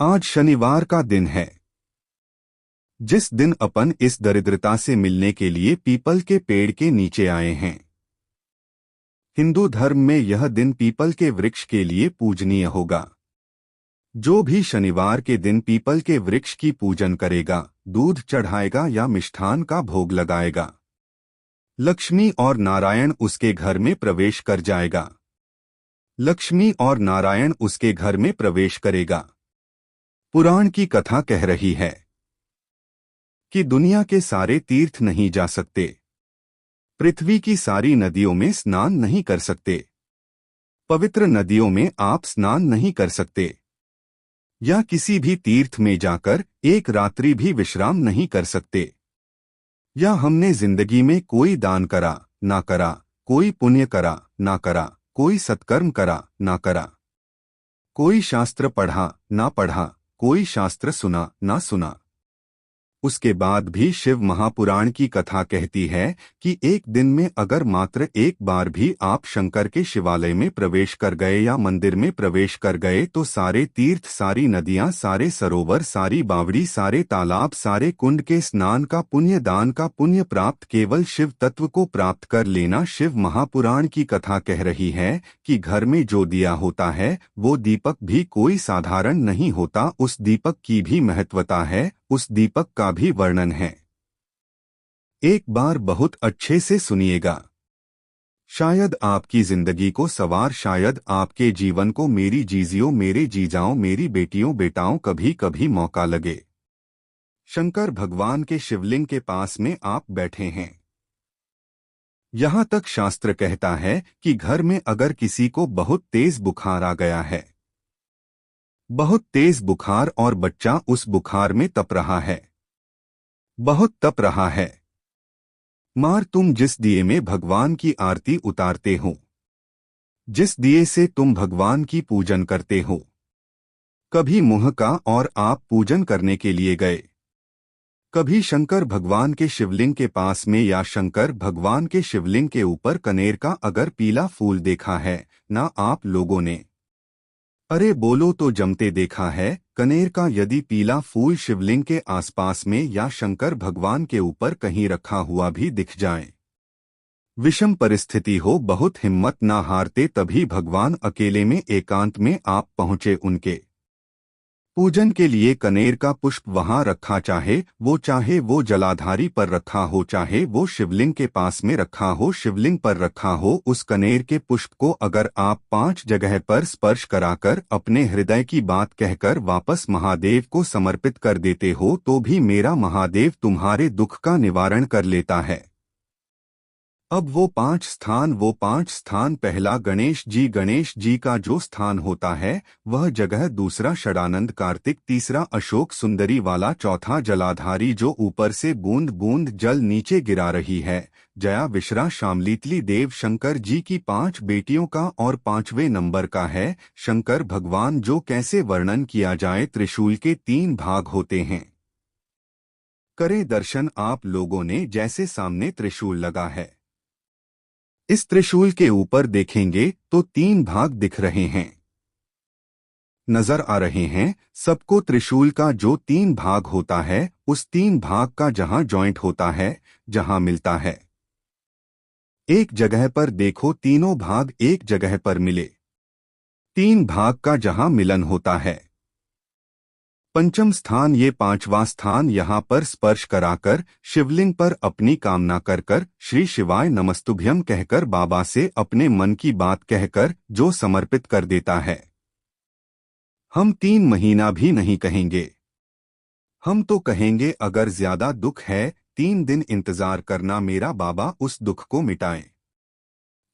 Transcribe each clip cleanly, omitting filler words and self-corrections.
आज शनिवार का दिन है, जिस दिन अपन इस दरिद्रता से मिलने के लिए पीपल के पेड़ के नीचे आए हैं। हिंदू धर्म में यह दिन पीपल के वृक्ष के लिए पूजनीय होगा। जो भी शनिवार के दिन पीपल के वृक्ष की पूजन करेगा, दूध चढ़ाएगा या मिष्ठान का भोग लगाएगा, लक्ष्मी और नारायण उसके घर में प्रवेश कर जाएगा। लक्ष्मी और नारायण उसके घर में प्रवेश करेगा। पुराण की कथा कह रही है कि दुनिया के सारे तीर्थ नहीं जा सकते, पृथ्वी की सारी नदियों में स्नान नहीं कर सकते, पवित्र नदियों में आप स्नान नहीं कर सकते, या किसी भी तीर्थ में जाकर एक रात्रि भी विश्राम नहीं कर सकते, या हमने जिंदगी में कोई दान करा ना करा, कोई पुण्य करा ना करा, कोई सत्कर्म करा ना करा, कोई शास्त्र पढ़ा ना पढ़ा, कोई शास्त्र सुना ना सुना। उसके बाद भी शिव महापुराण की कथा कहती है कि एक दिन में अगर मात्र एक बार भी आप शंकर के शिवालय में प्रवेश कर गए या मंदिर में प्रवेश कर गए तो सारे तीर्थ, सारी नदियां, सारे सरोवर, सारी बावड़ी, सारे तालाब, सारे कुंड के स्नान का पुण्य, दान का पुण्य प्राप्त केवल शिव तत्व को प्राप्त कर लेना। शिव महापुराण की कथा कह रही है कि घर में जो दिया होता है वो दीपक भी कोई साधारण नहीं होता, उस दीपक की भी महत्वता है, उस दीपक का भी वर्णन है। एक बार बहुत अच्छे से सुनिएगा, शायद आपकी जिंदगी को सवार, शायद आपके जीवन को मेरी जीजियों, मेरे जीजाओं, मेरी बेटियों बेटाओं कभी कभी मौका लगे। शंकर भगवान के शिवलिंग के पास में आप बैठे हैं। यहां तक शास्त्र कहता है कि घर में अगर किसी को बहुत तेज बुखार आ गया है, बहुत तेज बुखार, और बच्चा उस बुखार में तप रहा है, बहुत तप रहा है, मार तुम जिस दिए में भगवान की आरती उतारते हो, जिस दिए से तुम भगवान की पूजन करते हो, कभी मुंह का और आप पूजन करने के लिए गए, कभी शंकर भगवान के शिवलिंग के पास में या शंकर भगवान के शिवलिंग के ऊपर कनेर का अगर पीला फूल देखा है ना आप लोगों ने? अरे बोलो तो जमते देखा है कनेर का यदि पीला फूल शिवलिंग के आसपास में या शंकर भगवान के ऊपर कहीं रखा हुआ भी दिख जाए, विषम परिस्थिति हो, बहुत हिम्मत ना हारते, तभी भगवान अकेले में एकांत में आप पहुंचे उनके पूजन के लिए। कनेर का पुष्प वहां रखा, चाहे वो जलाधारी पर रखा हो, चाहे वो शिवलिंग के पास में रखा हो, शिवलिंग पर रखा हो, उस कनेर के पुष्प को अगर आप 5 जगह पर स्पर्श कराकर अपने हृदय की बात कहकर वापस महादेव को समर्पित कर देते हो तो भी मेरा महादेव तुम्हारे दुख का निवारण कर लेता है। अब वो 5 स्थान, पहला गणेश जी का जो स्थान होता है वह जगह, दूसरा षडानंद कार्तिक, तीसरा अशोक सुंदरी वाला, चौथा जलाधारी जो ऊपर से बूंद बूंद जल नीचे गिरा रही है, जया विश्रा शामलीतली देव शंकर जी की 5 बेटियों का, और 5वें नंबर का है शंकर भगवान, जो कैसे वर्णन किया जाए, त्रिशूल के 3 भाग होते हैं। करें दर्शन आप लोगों ने, जैसे सामने त्रिशूल लगा है, इस त्रिशूल के ऊपर देखेंगे तो 3 भाग दिख रहे हैं, नजर आ रहे हैं सबको। त्रिशूल का जो 3 भाग होता है उस 3 भाग का जहां जॉइंट होता है, जहां मिलता है, एक जगह पर देखो तीनों भाग एक जगह पर मिले, 3 भाग का जहां मिलन होता है। पंचम स्थान, ये 5वां स्थान, यहाँ पर स्पर्श कराकर शिवलिंग पर अपनी कामना कर श्री शिवाय नमस्तुभ्यम कहकर बाबा से अपने मन की बात कहकर जो समर्पित कर देता है। हम 3 महीना भी नहीं कहेंगे, हम तो कहेंगे अगर ज्यादा दुख है 3 दिन इंतजार करना, मेरा बाबा उस दुख को मिटाए।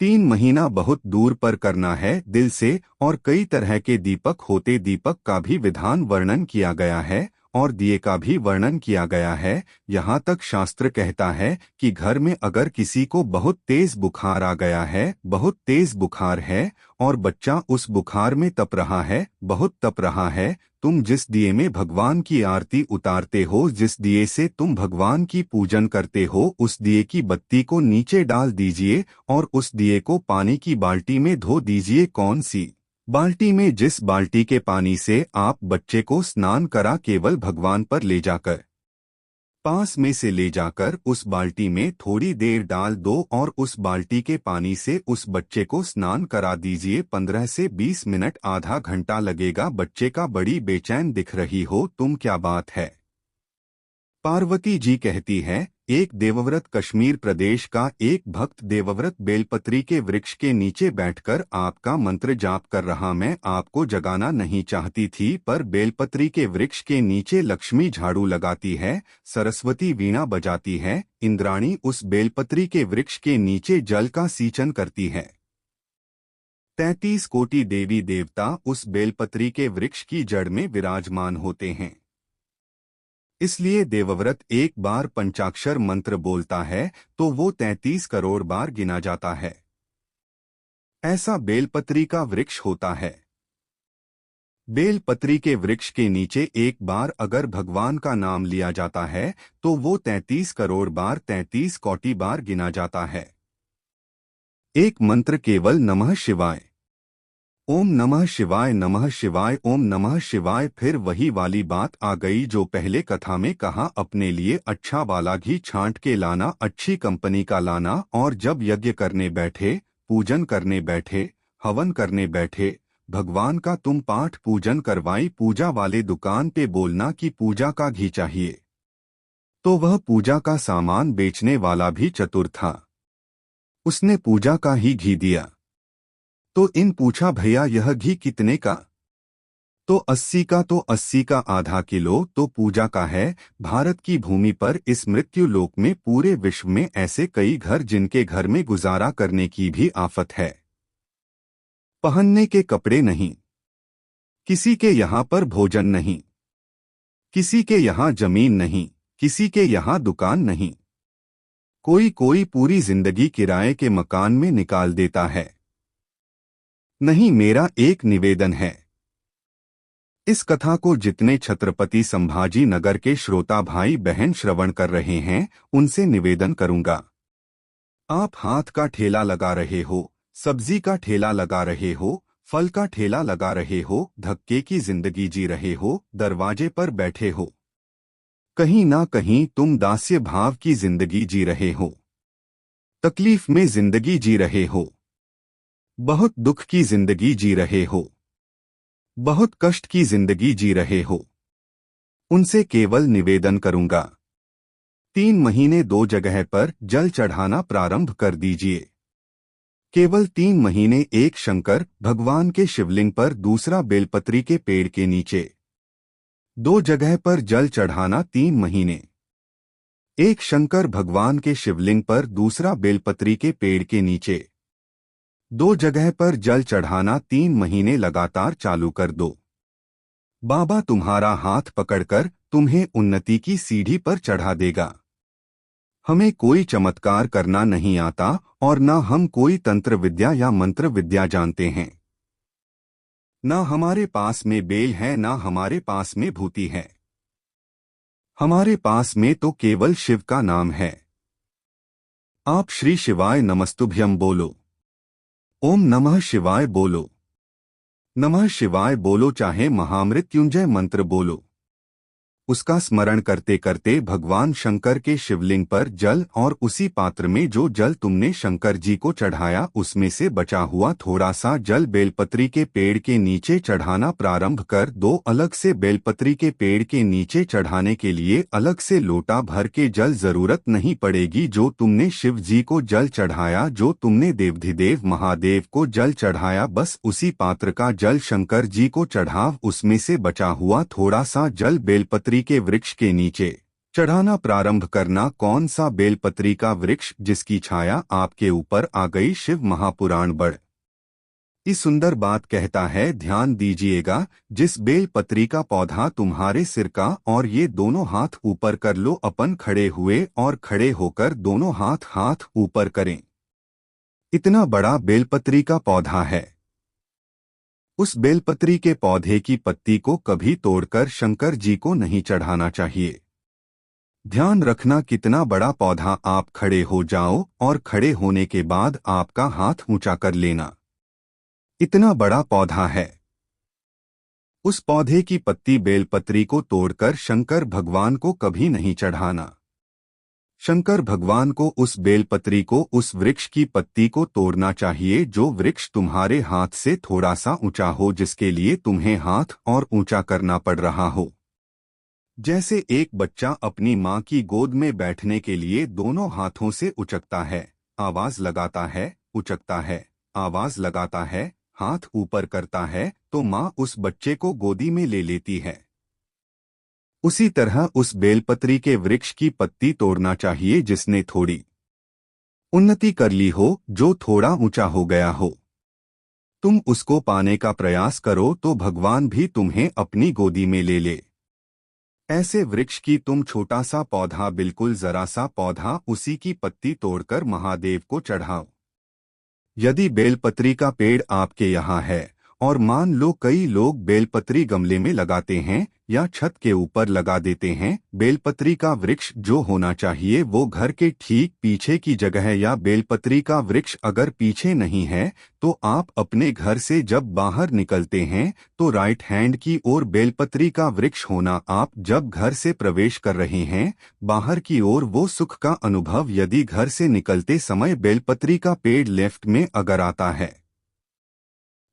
3 महीना बहुत दूर पर करना है दिल से, और कई तरह के दीपक होते, दीपक का भी विधान वर्णन किया गया है और दिए का भी वर्णन किया गया है। यहाँ तक शास्त्र कहता है कि घर में अगर किसी को बहुत तेज बुखार आ गया है, बहुत तेज बुखार है, और बच्चा उस बुखार में तप रहा है, बहुत तप रहा है, तुम जिस दिए में भगवान की आरती उतारते हो, जिस दिए से तुम भगवान की पूजन करते हो, उस दिए की बत्ती को नीचे डाल दीजिए और उस दिए को पानी की बाल्टी में धो दीजिए। कौन सी? बाल्टी में जिस बाल्टी के पानी से आप बच्चे को स्नान करा केवल भगवान पर ले जाकर पास में से ले जाकर उस बाल्टी में थोड़ी देर डाल दो और उस बाल्टी के पानी से उस बच्चे को स्नान करा दीजिए। 15 से 20 मिनट आधा घंटा लगेगा। बच्चे का बड़ी बेचैन दिख रही हो तुम, क्या बात है? पार्वती जी कहती है, एक देवव्रत कश्मीर प्रदेश का एक भक्त देवव्रत बेलपत्री के वृक्ष के नीचे बैठकर आपका मंत्र जाप कर रहा। मैं आपको जगाना नहीं चाहती थी, पर बेलपत्री के वृक्ष के नीचे लक्ष्मी झाड़ू लगाती है, सरस्वती वीणा बजाती है, इंद्राणी उस बेलपत्री के वृक्ष के नीचे जल का सींचन करती है। 33 कोटि देवी देवता उस बेलपत्री के वृक्ष की जड़ में विराजमान होते हैं। इसलिए देवव्रत एक बार पंचाक्षर मंत्र बोलता है तो वो 33 करोड़ बार गिना जाता है। ऐसा बेलपत्री का वृक्ष होता है। बेलपत्री के वृक्ष के नीचे एक बार अगर भगवान का नाम लिया जाता है तो वो 33 करोड़ बार 33 कोटि बार गिना जाता है। एक मंत्र केवल नमः शिवाय, ओम नमः शिवाय, नमः शिवाय, ओम नमः शिवाय। फिर वही वाली बात आ गई जो पहले कथा में कहा, अपने लिए अच्छा वाला घी छांट के लाना, अच्छी कंपनी का लाना, और जब यज्ञ करने बैठे, पूजन करने बैठे, हवन करने बैठे, भगवान का तुम पाठ पूजन करवाई, पूजा वाले दुकान पे बोलना कि पूजा का घी चाहिए। तो वह पूजा का सामान बेचने वाला भी चतुर था, उसने पूजा का ही घी दिया। तो इन पूछा, भैया यह घी कितने का? तो 80 का। तो 80 का आधा किलो तो पूजा का है। भारत की भूमि पर इस मृत्यु लोक में पूरे विश्व में ऐसे कई घर जिनके घर में गुजारा करने की भी आफत है। पहनने के कपड़े नहीं, किसी के यहाँ पर भोजन नहीं, किसी के यहाँ जमीन नहीं, किसी के यहाँ दुकान नहीं, कोई कोई पूरी जिंदगी किराए के मकान में निकाल देता है। नहीं, मेरा एक निवेदन है। इस कथा को जितने छत्रपति संभाजी नगर के श्रोता भाई बहन श्रवण कर रहे हैं उनसे निवेदन करूंगा, आप हाथ का ठेला लगा रहे हो, सब्जी का ठेला लगा रहे हो, फल का ठेला लगा रहे हो, धक्के की जिंदगी जी रहे हो, दरवाजे पर बैठे हो, कहीं ना कहीं तुम दास्य भाव की जिंदगी जी रहे हो, तकलीफ में जिंदगी जी रहे हो, बहुत दुख की जिंदगी जी रहे हो, बहुत कष्ट की जिंदगी जी रहे हो। उनसे केवल निवेदन करूंगा, 3 महीने 2 जगह पर जल चढ़ाना प्रारंभ कर दीजिए। केवल 3 महीने, एक शंकर भगवान के शिवलिंग पर, दूसरा बेलपत्री के पेड़ के नीचे, 2 जगह पर जल चढ़ाना 3 महीने। एक शंकर भगवान के शिवलिंग पर, दूसरा बेलपत्री के पेड़ के नीचे, 2 जगह पर जल चढ़ाना 3 महीने लगातार चालू कर दो। बाबा तुम्हारा हाथ पकड़कर तुम्हें उन्नति की सीढ़ी पर चढ़ा देगा। हमें कोई चमत्कार करना नहीं आता और न हम कोई तंत्र विद्या या मंत्र विद्या जानते हैं। न हमारे पास में बेल है, न हमारे पास में भूति है। हमारे पास में तो केवल शिव का नाम है। आप श्री शिवाय नमस्तुभ्यम बोलो, ओम नमः शिवाय बोलो, नमः शिवाय बोलो, चाहे महामृत्युंजय मंत्र बोलो। उसका स्मरण करते करते भगवान शंकर के शिवलिंग पर जल और उसी पात्र में जो जल तुमने शंकर जी को चढ़ाया उसमें से बचा हुआ थोड़ा सा जल बेलपत्री के पेड़ के नीचे चढ़ाना प्रारंभ कर दो। अलग से बेलपत्री के पेड़ के नीचे चढ़ाने के लिए अलग से लोटा भर के जल जरूरत नहीं पड़ेगी। जो तुमने शिव जी को जल चढ़ाया, जो तुमने देवाधिदेव महादेव को जल चढ़ाया, बस उसी पात्र का जल शंकर जी को चढ़ाव। उसमें से बचा हुआ थोड़ा सा जल बेलपत्री के वृक्ष के नीचे चढ़ाना प्रारंभ करना। कौन सा बेलपत्री का वृक्ष जिसकी छाया आपके ऊपर आ गई? शिव महापुराण बड़ इस सुंदर बात कहता है, ध्यान दीजिएगा। जिस बेलपत्री का पौधा तुम्हारे सिर का, और ये दोनों हाथ ऊपर कर लो, अपन खड़े हुए और खड़े होकर दोनों हाथ ऊपर करें। इतना बड़ा बेलपत्री का पौधा है। उस बेलपत्री के पौधे की पत्ती को कभी तोड़कर शंकर जी को नहीं चढ़ाना चाहिए। ध्यान रखना, कितना बड़ा पौधा। आप खड़े हो जाओ और खड़े होने के बाद आपका हाथ ऊंचा कर लेना। इतना बड़ा पौधा है। उस पौधे की पत्ती बेलपत्री को तोड़कर शंकर भगवान को कभी नहीं चढ़ाना। शंकर भगवान को उस बेलपत्री को, उस वृक्ष की पत्ती को तोड़ना चाहिए जो वृक्ष तुम्हारे हाथ से थोड़ा सा ऊंचा हो, जिसके लिए तुम्हें हाथ और ऊंचा करना पड़ रहा हो। जैसे एक बच्चा अपनी माँ की गोद में बैठने के लिए दोनों हाथों से उचकता है, आवाज लगाता है, उचकता है, आवाज लगाता है, हाथ ऊपर करता है, तो माँ उस बच्चे को गोदी में ले लेती है। उसी तरह उस बेलपत्री के वृक्ष की पत्ती तोड़ना चाहिए जिसने थोड़ी उन्नति कर ली हो, जो थोड़ा ऊंचा हो गया हो। तुम उसको पाने का प्रयास करो तो भगवान भी तुम्हें अपनी गोदी में ले ले। ऐसे वृक्ष की तुम छोटा सा पौधा, बिल्कुल जरा सा पौधा, उसी की पत्ती तोड़कर महादेव को चढ़ाओ। यदि बेलपत्री का पेड़ आपके यहाँ है, और मान लो कई लोग बेलपत्री गमले में लगाते हैं या छत के ऊपर लगा देते हैं, बेलपत्री का वृक्ष जो होना चाहिए वो घर के ठीक पीछे की जगह है, या बेलपत्री का वृक्ष अगर पीछे नहीं है तो आप अपने घर से जब बाहर निकलते हैं तो राइट हैंड की ओर बेलपत्री का वृक्ष होना। आप जब घर से प्रवेश कर रहे हैं बाहर की ओर, वो सुख का अनुभव यदि घर से निकलते समय बेलपत्री का पेड़ लेफ्ट में अगर आता है,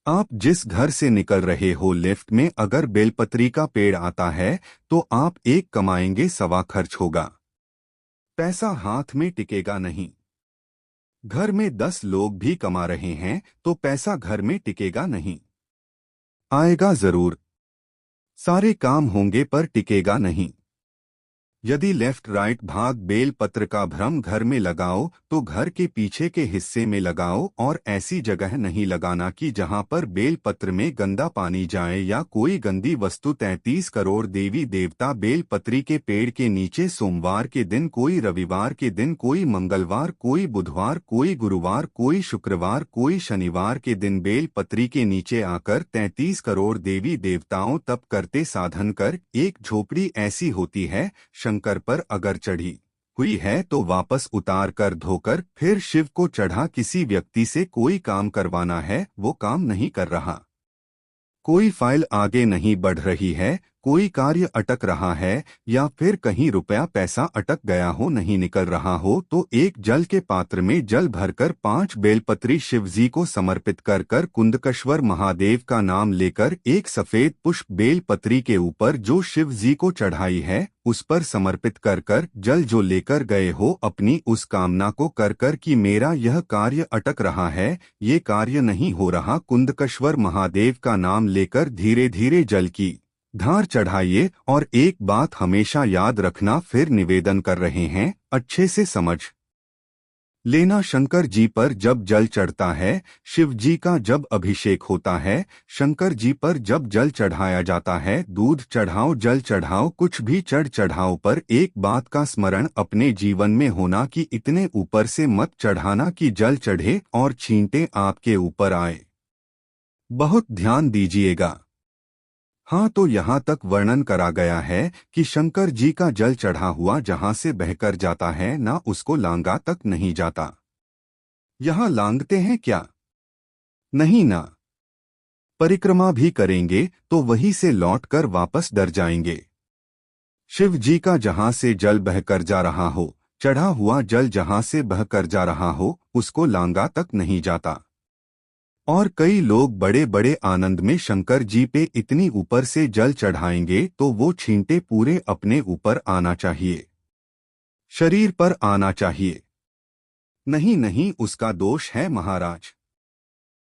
आप जिस घर से निकल रहे हो लेफ्ट में अगर बेलपत्री का पेड़ आता है तो आप एक कमाएंगे, सवा खर्च होगा, पैसा हाथ में टिकेगा नहीं। घर में 10 लोग भी कमा रहे हैं तो पैसा घर में टिकेगा नहीं। आएगा जरूर, सारे काम होंगे पर टिकेगा नहीं। यदि लेफ्ट राइट भाग बेल पत्र का भ्रम घर में लगाओ तो घर के पीछे के हिस्से में लगाओ, और ऐसी जगह नहीं लगाना कि जहां पर बेल पत्र में गंदा पानी जाए या कोई गंदी वस्तु। 33 करोड़ देवी देवता बेल पत्री के पेड़ के नीचे सोमवार के दिन, कोई रविवार के दिन, कोई मंगलवार, कोई बुधवार, कोई गुरुवार, कोई शुक्रवार, कोई शनिवार के दिन बेल पत्री के नीचे आकर 33 करोड़ देवी देवताओं तप करते साधन कर। एक झोपड़ी ऐसी होती है, शंकर पर अगर चढ़ी हुई है तो वापस उतार कर धोकर फिर शिव को चढ़ा। किसी व्यक्ति से कोई काम करवाना है, वो काम नहीं कर रहा, कोई फाइल आगे नहीं बढ़ रही है, कोई कार्य अटक रहा है, या फिर कहीं रुपया पैसा अटक गया हो, नहीं निकल रहा हो, तो एक जल के पात्र में जल भरकर 5 बेलपत्री शिवजी को समर्पित कर कर कुंदकेश्वर महादेव का नाम लेकर एक सफेद पुष्प बेलपत्री के ऊपर जो शिवजी को चढ़ाई है उस पर समर्पित कर कर जल जो लेकर गए हो, अपनी उस कामना को कर कर कि मेरा यह कार्य अटक रहा है, ये कार्य नहीं हो रहा, कुंदकेश्वर महादेव का नाम लेकर धीरे धीरे जल की धार चढ़ाइए। और एक बात हमेशा याद रखना, फिर निवेदन कर रहे हैं, अच्छे से समझ लेना। शंकर जी पर जब जल चढ़ता है, शिव जी का जब अभिषेक होता है, शंकर जी पर जब जल चढ़ाया जाता है, दूध चढ़ाओ, जल चढ़ाओ, कुछ भी चढ़ाओ, पर एक बात का स्मरण अपने जीवन में होना कि इतने ऊपर से मत चढ़ाना कि जल चढ़े और छींटे आपके ऊपर आए। बहुत ध्यान दीजिएगा। हाँ, तो यहाँ तक वर्णन करा गया है कि शंकर जी का जल चढ़ा हुआ जहाँ से बहकर जाता है ना उसको लांगा तक नहीं जाता। यहाँ लांगते हैं क्या? नहीं ना। परिक्रमा भी करेंगे तो वहीं से लौटकर वापस डर जाएंगे। शिव जी का जहाँ से जल बहकर जा रहा हो, चढ़ा हुआ जल जहाँ से बहकर जा रहा हो, उसको लांगा तक नहीं जाता। और कई लोग बड़े बड़े आनंद में शंकर जी पे इतनी ऊपर से जल चढ़ाएंगे तो वो छींटे पूरे अपने ऊपर आना चाहिए, शरीर पर आना चाहिए। नहीं नहीं, उसका दोष है महाराज।